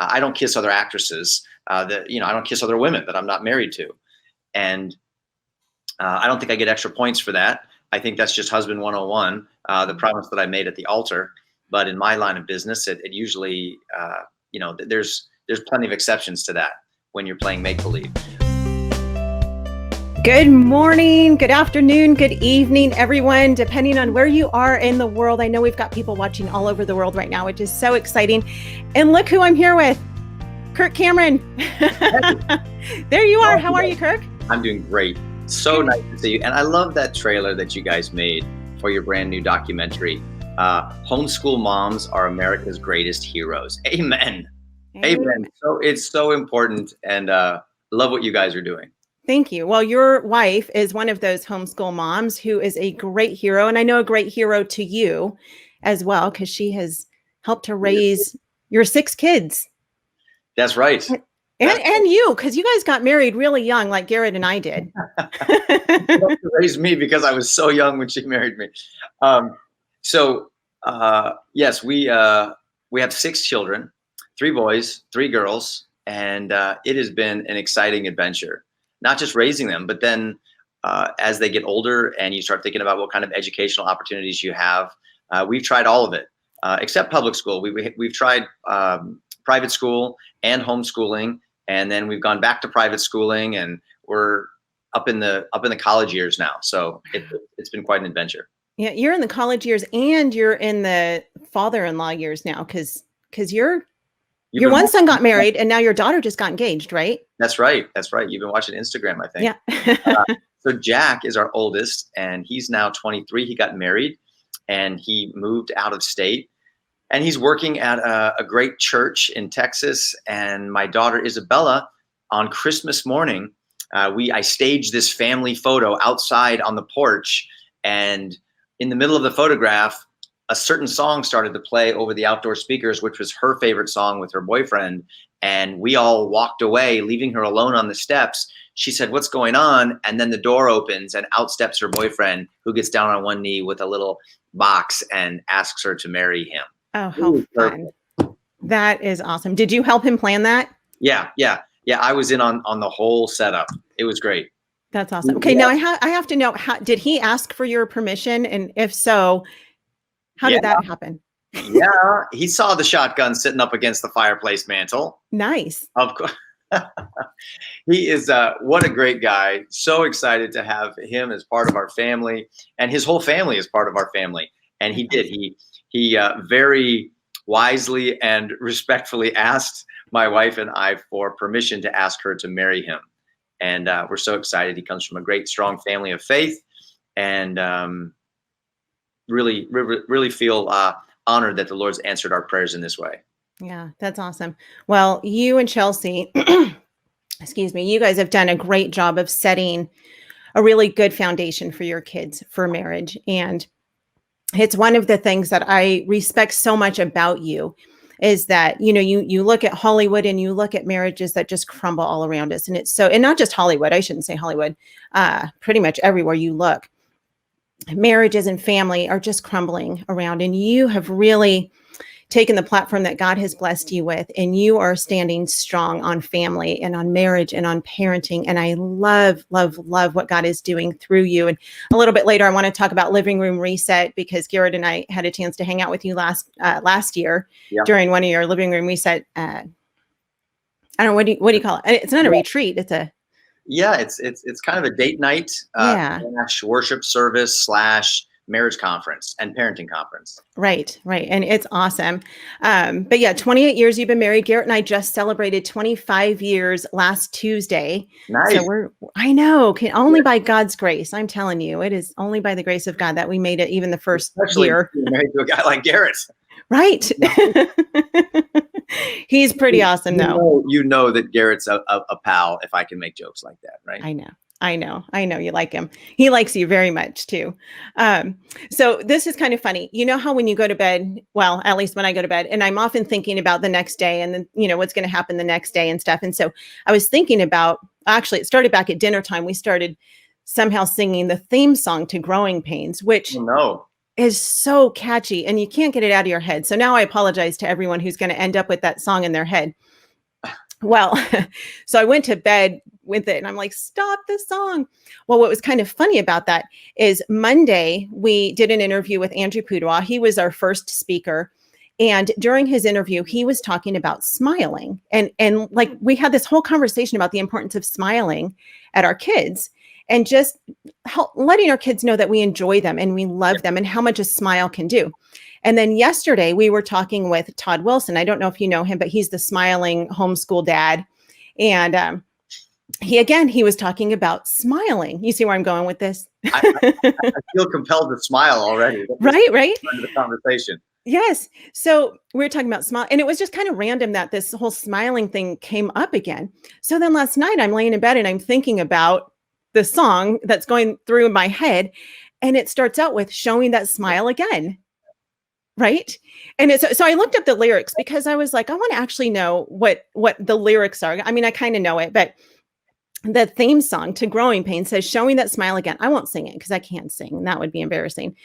I don't kiss other actresses. I don't kiss other women that I'm not married to. And I don't think I get extra points for that. I think that's just husband 101, the promise that I made at the altar. But in my line of business, it usually, there's plenty of exceptions to that when you're playing make-believe. Good morning, good afternoon, good evening, everyone, depending on where you are in the world. I know we've got people watching all over the world right now, which is so exciting. And look who I'm here with, Kirk Cameron. There you are. How are you, Kirk? I'm doing great. So nice to see you. And I love that trailer that you guys made for your brand new documentary. Homeschool moms are America's greatest heroes. Amen. Amen. So it's so important, and love what you guys are doing. Thank you. Well, your wife is one of those homeschool moms who is a great hero. And I know a great hero to you as well, because she has helped to raise your 6 kids. That's right. And you, because you guys got married really young, like Garrett and I did. She raised me because I was so young when she married me. Yes, we have 6 children, 3 boys, 3 girls, and it has been an exciting adventure. Not just raising them, but then as they get older and you start thinking about what kind of educational opportunities you have, we've tried all of it, except public school. We've tried private school and homeschooling, and then we've gone back to private schooling, and we're up in the college years now. So it's been quite an adventure. Yeah, you're in the college years and you're in the father-in-law years now, because your one son got married and now your daughter just got engaged, right? That's right. That's right. You've been watching Instagram, I think. Yeah. So Jack is our oldest, and he's now 23. He got married and he moved out of state, and he's working at a great church in Texas. And my daughter Isabella, on Christmas morning, I staged this family photo outside on the porch, and in the middle of the photograph, a certain song started to play over the outdoor speakers, which was her favorite song with her boyfriend. And we all walked away, leaving her alone on the steps. She said, "What's going on?" And then the door opens and out steps her boyfriend, who gets down on one knee with a little box and asks her to marry him. Oh, how fun. That is awesome. Did you help him plan that? Yeah. I was in on the whole setup. It was great. That's awesome. Okay. Now I have to know, did he ask for your permission? And if so, how did that happen? Yeah, he saw the shotgun sitting up against the fireplace mantle. Nice. Of course. He is what a great guy. So excited to have him as part of our family, and his whole family is part of our family. And he did. He very wisely and respectfully asked my wife and I for permission to ask her to marry him. And we're so excited. He comes from a great, strong family of faith, and really feel honored that the Lord's answered our prayers in this way. Yeah, that's awesome. Well, you and Chelsea, excuse me, you guys have done a great job of setting a really good foundation for your kids for marriage. And it's one of the things that I respect so much about you is that, you look at Hollywood and you look at marriages that just crumble all around us. And not just Hollywood, I shouldn't say Hollywood, pretty much everywhere you look. Marriages and family are just crumbling around, and you have really taken the platform that God has blessed you with, and you are standing strong on family and on marriage and on parenting. And I love, love, love what God is doing through you. And a little bit later, I want to talk about Living Room Reset, because Garrett and I had a chance to hang out with you last year during one of your Living Room Reset. I don't know, what do you call it? It's not a retreat. It's a it's kind of a date night / worship service / marriage conference and parenting conference. Right. And it's awesome. But yeah, 28 years you've been married. Garrett and I just celebrated 25 years last Tuesday. Nice. So I know, only by God's grace. I'm telling you, it is only by the grace of God that we made it even the first year. Married to a guy like Garrett. Right. He's pretty awesome though. You know that Garrett's a pal, if I can make jokes like that, right? I know you like him. He likes you very much too. So this is kind of funny. You know how when you go to bed, well, at least when I go to bed, and I'm often thinking about the next day and then, what's going to happen the next day and stuff. And so I was thinking about, actually, it started back at dinner time. We started somehow singing the theme song to Growing Pains, which is so catchy and you can't get it out of your head. So now I apologize to everyone who's going to end up with that song in their head. Well, so I went to bed with it and I'm like, stop the song. Well, what was kind of funny about that is Monday, we did an interview with Andrew Pudewa. He was our first speaker. And during his interview, he was talking about smiling. And like we had this whole conversation about the importance of smiling at our kids and just letting our kids know that we enjoy them and we love them and how much a smile can do. And then yesterday we were talking with Todd Wilson. I don't know if you know him, but he's the smiling homeschool dad. And he was talking about smiling. You see where I'm going with this? I feel compelled to smile already. Right. The conversation. Yes. So we were talking about smile, and it was just kind of random that this whole smiling thing came up again. So then last night I'm laying in bed and I'm thinking about the song that's going through my head, and it starts out with showing that smile again. Right. And so I looked up the lyrics because I was like, I want to actually know what the lyrics are. I mean, I kind of know it, but the theme song to Growing Pains says, showing that smile again. I won't sing it because I can't sing, and that would be embarrassing.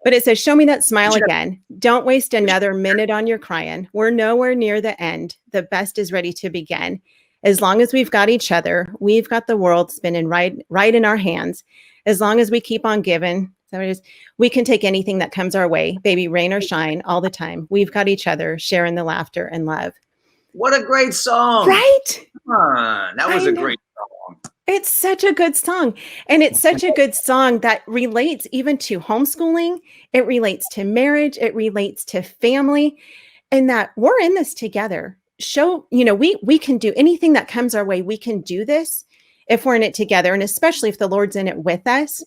But it says, show me that smile again. Don't waste another minute on your crying. We're nowhere near the end. The best is ready to begin. As long as we've got each other, we've got the world spinning right in our hands. As long as we keep on giving, so it is, we can take anything that comes our way, baby, rain or shine, all the time. We've got each other, sharing the laughter and love. What a great song. Right? Come on. That was a great song. It's such a good song. And it's such a good song that relates even to homeschooling. It relates to marriage. It relates to family, and that we're in this together. We can do anything that comes our way. We can do this if we're in it together, and especially if the Lord's in it with us.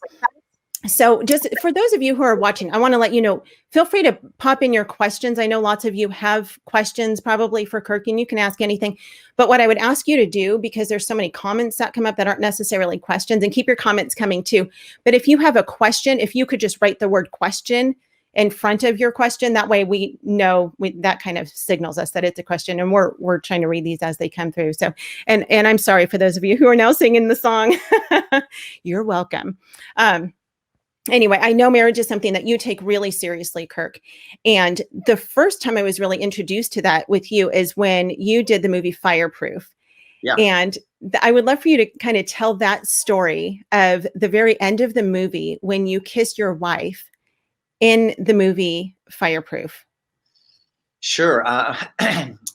So just for those of you who are watching, I want to let you know, feel free to pop in your questions. I know lots of you have questions probably for Kirk, and you can ask anything. But what I would ask you to do, because there's so many comments that come up that aren't necessarily questions, and keep your comments coming too. But if you have a question, if you could just write the word question in front of your question, that way we know that kind of signals us that it's a question, and we're trying to read these as they come through. So, and I'm sorry for those of you who are now singing the song. You're welcome. Anyway, I know marriage is something that you take really seriously, Kirk. And the first time I was really introduced to that with you is when you did the movie Fireproof. Yeah. And I would love for you to kind of tell that story of the very end of the movie when you kissed your wife in the movie Fireproof. Sure.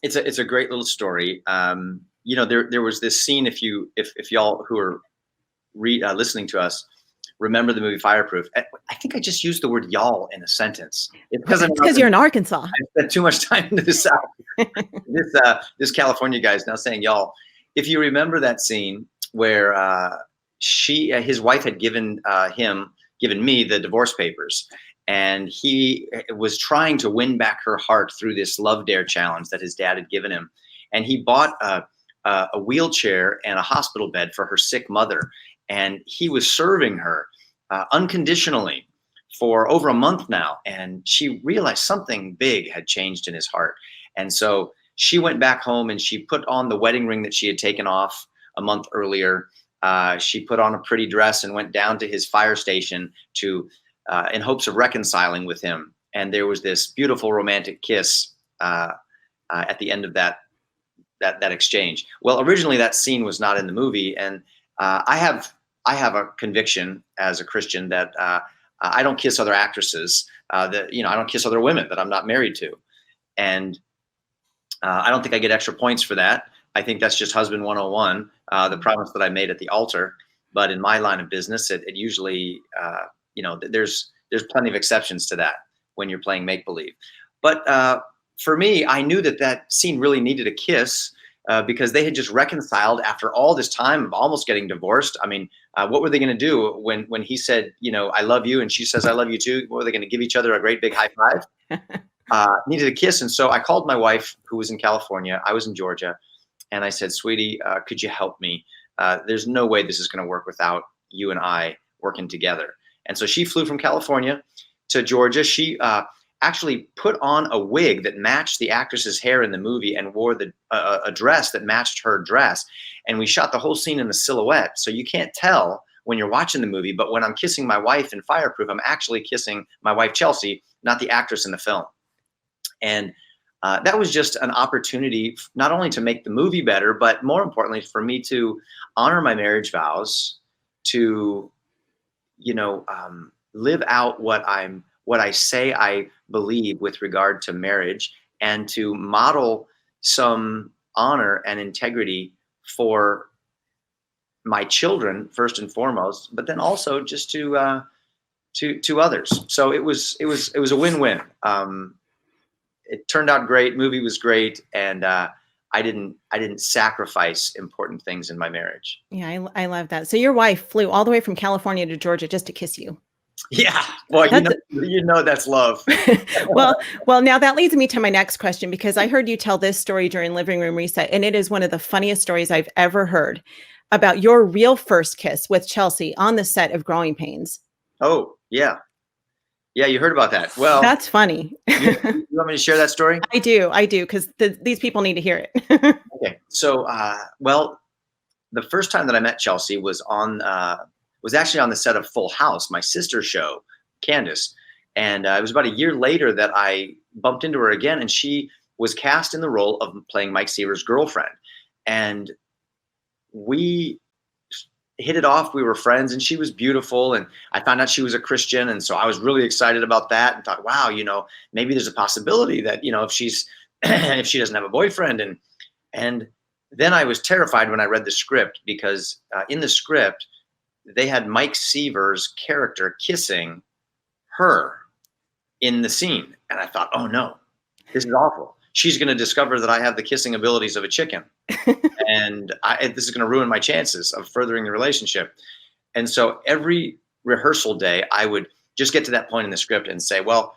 It's a great little story. There was this scene, if y'all who are listening to us remember the movie Fireproof. I think I just used the word y'all in a sentence. It's because you're in Arkansas. I spent too much time in the South. This California guy is now saying y'all. If you remember that scene where his wife had given me the divorce papers, and he was trying to win back her heart through this Love Dare challenge that his dad had given him. And he bought a wheelchair and a hospital bed for her sick mother. And he was serving her unconditionally for over a month now. And she realized something big had changed in his heart. And so she went back home and she put on the wedding ring that she had taken off a month earlier. She put on a pretty dress and went down to his fire station in hopes of reconciling with him. And there was this beautiful romantic kiss at the end of that exchange. Well, originally that scene was not in the movie. And I have a conviction as a Christian that I don't kiss other actresses, I don't kiss other women that I'm not married to. And I don't think I get extra points for that. I think that's just husband 101, the promise that I made at the altar. But in my line of business, it usually, there's plenty of exceptions to that when you're playing make-believe. But for me, I knew that scene really needed a kiss. Because they had just reconciled after all this time of almost getting divorced. I mean, what were they going to do when he said, I love you, and she says, I love you too? What were they going to give each other a great big high five? Needed a kiss. And so I called my wife, who was in California. I was in Georgia. And I said, sweetie, could you help me? There's no way this is going to work without you and I working together. And so she flew from California to Georgia. She actually put on a wig that matched the actress's hair in the movie and wore a dress that matched her dress. And we shot the whole scene in a silhouette. So you can't tell when you're watching the movie, but when I'm kissing my wife in Fireproof, I'm actually kissing my wife, Chelsea, not the actress in the film. And that was just an opportunity not only to make the movie better, but more importantly for me to honor my marriage vows, to, live out what I say I believe with regard to marriage, and to model some honor and integrity for my children first and foremost, but then also just to others. So it was a win-win. It turned out great. Movie was great, and I didn't sacrifice important things in my marriage. Yeah, I love that. So your wife flew all the way from California to Georgia just to kiss you. Yeah, well, that's love. well, now that leads me to my next question, because I heard you tell this story during Living Room Reset, and it is one of the funniest stories I've ever heard about your real first kiss with Chelsea on the set of Growing Pains. Oh, yeah. Yeah, you heard about that. Well, that's funny. You want me to share that story? I do, because these people need to hear it. Okay, so the first time that I met Chelsea was actually on the set of Full House, my sister's show, Candace, and it was about a year later that I bumped into her again, and she was cast in the role of playing Mike Seaver's girlfriend, and we hit it off. We were friends, and she was beautiful, and I found out she was a Christian, and so I was really excited about that and thought, wow, maybe there's a possibility that, if she's if she doesn't have a boyfriend, and then I was terrified when I read the script, because in the script they had Mike Seaver's character kissing her in the scene, and I thought, oh no, this is awful. She's going to discover that I have the kissing abilities of a chicken, and this is going to ruin my chances of furthering the relationship. And so every rehearsal day, I would just get to that point in the script and say, well,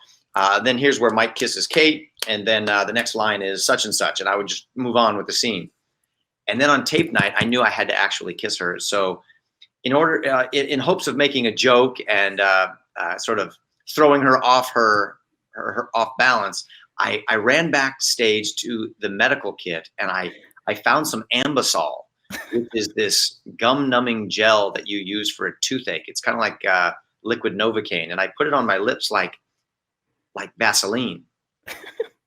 then here's where Mike kisses Kate, and then the next line is such and such, and I would just move on with the scene. And then on tape night, I knew I had to actually kiss her. So in hopes of making a joke and sort of throwing her off her off balance, I ran backstage to the medical kit, and I found some Ambisol, which is this gum-numbing gel that you use for a toothache. It's kind of like liquid Novocaine, and I put it on my lips like Vaseline.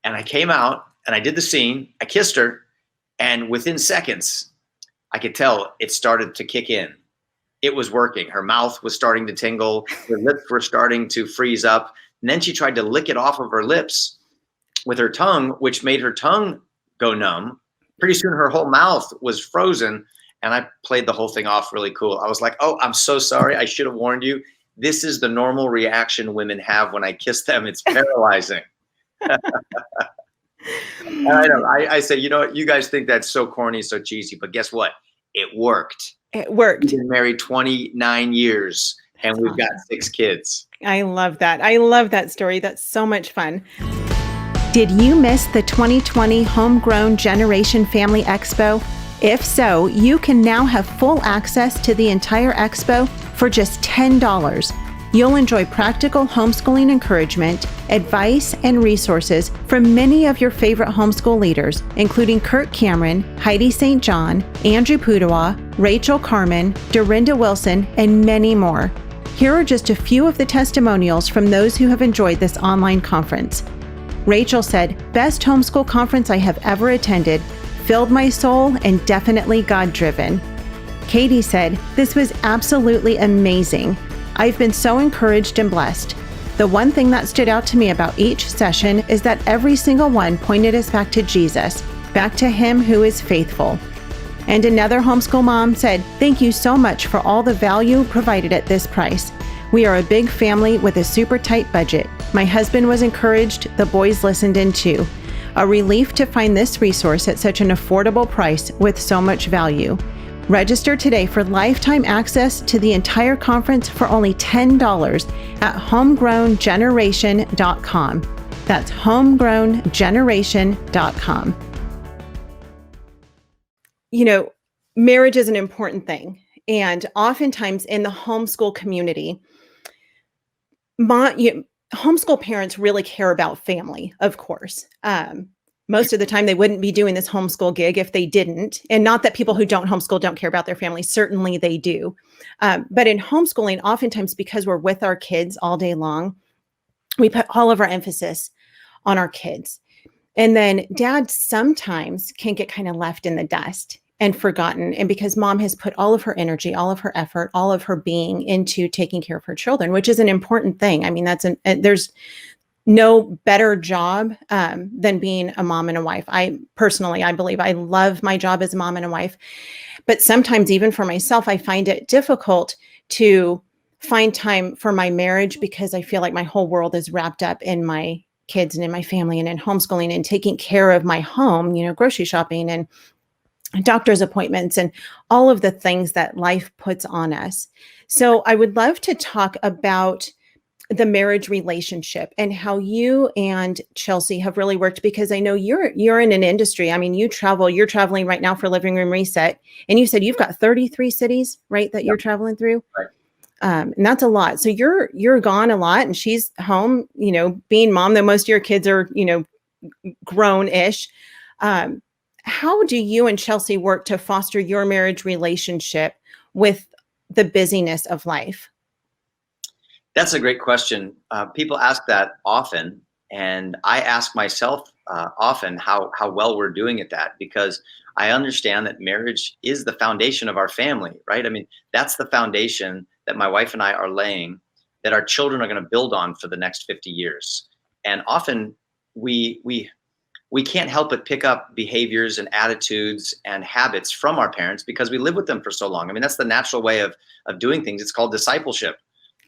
And I came out, and I did the scene. I kissed her, and within seconds, I could tell it started to kick in. It was working. Her mouth was starting to tingle. Her lips were starting to freeze up. And then she tried to lick it off of her lips with her tongue, which made her tongue go numb. Pretty soon her whole mouth was frozen, and I played the whole thing off really cool. I was like, oh, I'm so sorry. I should have warned you. This is the normal reaction women have when I kiss them. It's paralyzing. And I know. I say, you guys think that's so corny, so cheesy, but guess what? It worked. It worked. We've been married 29 years, and we've got 6 kids. I love that. I love that story. That's so much fun. Did you miss the 2020 Homegrown Generation Family Expo? If so, you can now have full access to the entire expo for just $10. You'll enjoy practical homeschooling encouragement, advice, and resources from many of your favorite homeschool leaders, including Kirk Cameron, Heidi St. John, Andrew Pudawa, Rachel Carmen, Dorinda Wilson, and many more. Here are just a few of the testimonials from those who have enjoyed this online conference. Rachel said, "Best homeschool conference I have ever attended, filled my soul and definitely God-driven." Katie said, "This was absolutely amazing. I've been so encouraged and blessed. The one thing that stood out to me about each session is that every single one pointed us back to Jesus, back to Him who is faithful." And another homeschool mom said, "Thank you so much for all the value provided at this price. We are a big family with a super tight budget. My husband was encouraged, the boys listened in too. A relief to find this resource at such an affordable price with so much value. Register today for lifetime access to the entire conference for only $10 at homegrowngeneration.com. That's homegrowngeneration.com. Marriage is an important thing. And oftentimes in the homeschool community, homeschool parents really care about family, of course. most of the time they wouldn't be doing this homeschool gig if they didn't. And not that people who don't homeschool don't care about their family. Certainly they do. But in homeschooling, oftentimes because we're with our kids all day long, we put all of our emphasis on our kids. And then dad sometimes can get kind of left in the dust and forgotten. And because mom has put all of her energy, all of her effort, all of her being into taking care of her children, which is an important thing. I mean, there's no better job than being a mom and a wife. I believe I love my job as a mom and a wife. But sometimes even for myself, I find it difficult to find time for my marriage because I feel like my whole world is wrapped up in my kids and in my family and in homeschooling and taking care of my home, grocery shopping and doctor's appointments and all of the things that life puts on us. So I would love to talk about the marriage relationship and how you and Chelsea have really worked, because I know you're in an industry. I mean, you're traveling right now for Living Room Reset. And you said you've got 33 cities, right, that you're traveling through. Right. And that's a lot. So you're gone a lot and she's home, being mom, though most of your kids are, grown-ish. How do you and Chelsea work to foster your marriage relationship with the busyness of life? That's a great question. People ask that often, and I ask myself often how well we're doing at that, because I understand that marriage is the foundation of our family, right? I mean, that's the foundation that my wife and I are laying, that our children are going to build on for the next 50 years. And often we can't help but pick up behaviors and attitudes and habits from our parents because we live with them for so long. I mean, that's the natural way of doing things. It's called discipleship.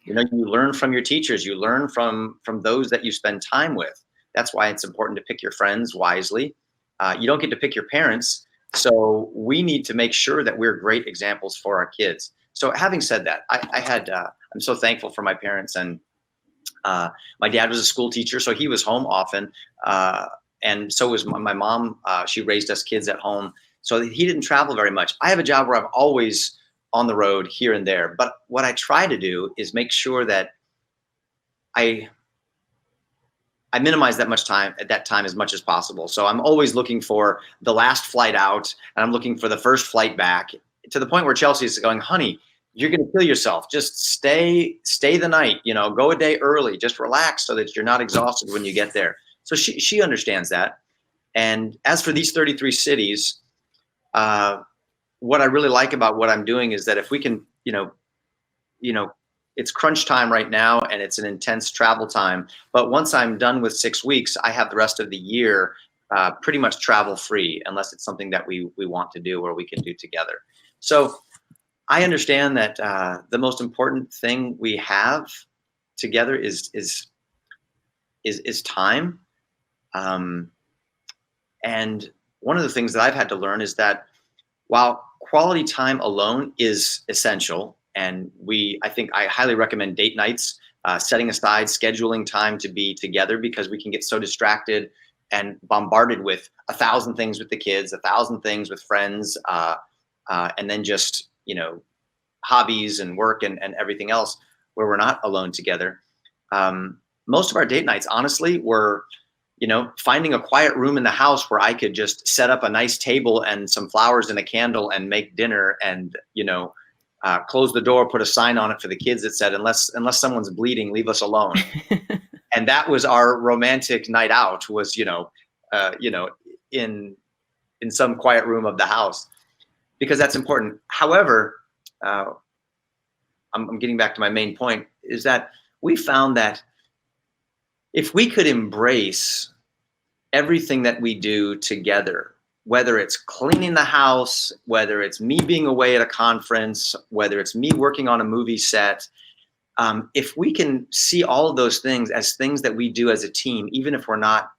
You learn from your teachers, you learn from those that you spend time with. That's why it's important to pick your friends wisely. You don't get to pick your parents. So we need to make sure that we're great examples for our kids. So having said that, I'm so thankful for my parents, and my dad was a school teacher, so he was home often. And so was my mom. She raised us kids at home, so he didn't travel very much. I have a job where I'm always on the road here and there. But what I try to do is make sure that I minimize that time as much as possible. So I'm always looking for the last flight out, and I'm looking for the first flight back, to the point where Chelsea is going, honey, you're going to kill yourself. Just stay the night, go a day early, just relax so that you're not exhausted when you get there. So she understands that. And as for these 33 cities, what I really like about what I'm doing is that if we can, it's crunch time right now and it's an intense travel time. But once I'm done with 6 weeks, I have the rest of the year pretty much travel free, unless it's something that we want to do or we can do together. So I understand that the most important thing we have together is time. And one of the things that I've had to learn is that while quality time alone is essential, and I highly recommend date nights, setting aside, scheduling time to be together, because we can get so distracted and bombarded with 1,000 things with the kids, 1,000 things with friends, and then just, hobbies and work and everything else, where we're not alone together. Most of our date nights, honestly, were finding a quiet room in the house where I could just set up a nice table and some flowers and a candle and make dinner and, close the door, put a sign on it for the kids that said, unless someone's bleeding, leave us alone. And that was our romantic night out, was, in some quiet room of the house, because that's important. However, I'm getting back to my main point, is that we found that if we could embrace everything that we do together, whether it's cleaning the house, whether it's me being away at a conference, whether it's me working on a movie set, if we can see all of those things as things that we do as a team, even if we're not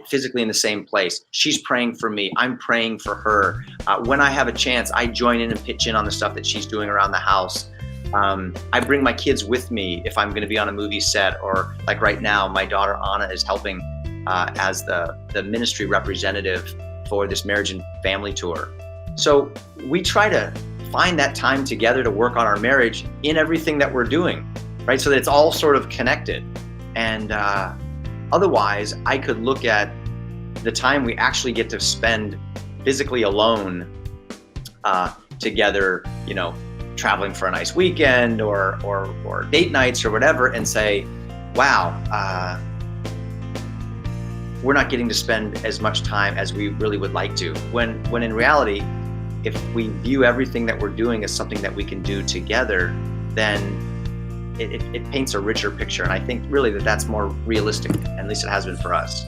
physically in the same place. She's praying for me, I'm praying for her. When I have a chance, I join in and pitch in on the stuff that she's doing around the house. I bring my kids with me if I'm going to be on a movie set, or like right now, my daughter Anna is helping as the ministry representative for this marriage and family tour. So we try to find that time together to work on our marriage in everything that we're doing, right? So that it's all sort of connected. And otherwise, I could look at the time we actually get to spend physically alone together, traveling for a nice weekend or date nights or whatever, and say, wow, we're not getting to spend as much time as we really would like to. When in reality, if we view everything that we're doing as something that we can do together, then it paints a richer picture. And I think really that's more realistic, at least it has been for us.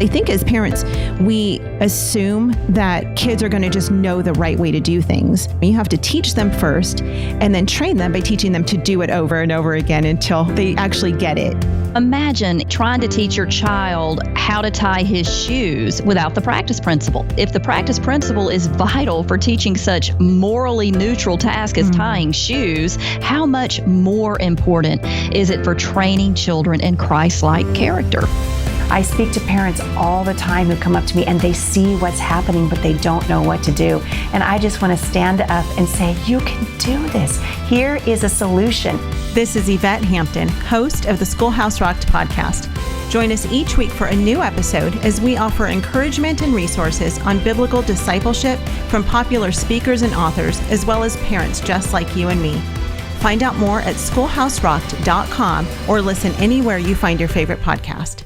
I think as parents, we assume that kids are going to just know the right way to do things. You have to teach them first and then train them by teaching them to do it over and over again until they actually get it. Imagine trying to teach your child how to tie his shoes without the practice principle. If the practice principle is vital for teaching such morally neutral task as tying shoes, how much more important is it for training children in Christ-like character? I speak to parents all the time who come up to me and they see what's happening, but they don't know what to do. And I just want to stand up and say, you can do this. Here is a solution. This is Yvette Hampton, host of the Schoolhouse Rocked podcast. Join us each week for a new episode as we offer encouragement and resources on biblical discipleship from popular speakers and authors, as well as parents just like you and me. Find out more at schoolhouserocked.com or listen anywhere you find your favorite podcast.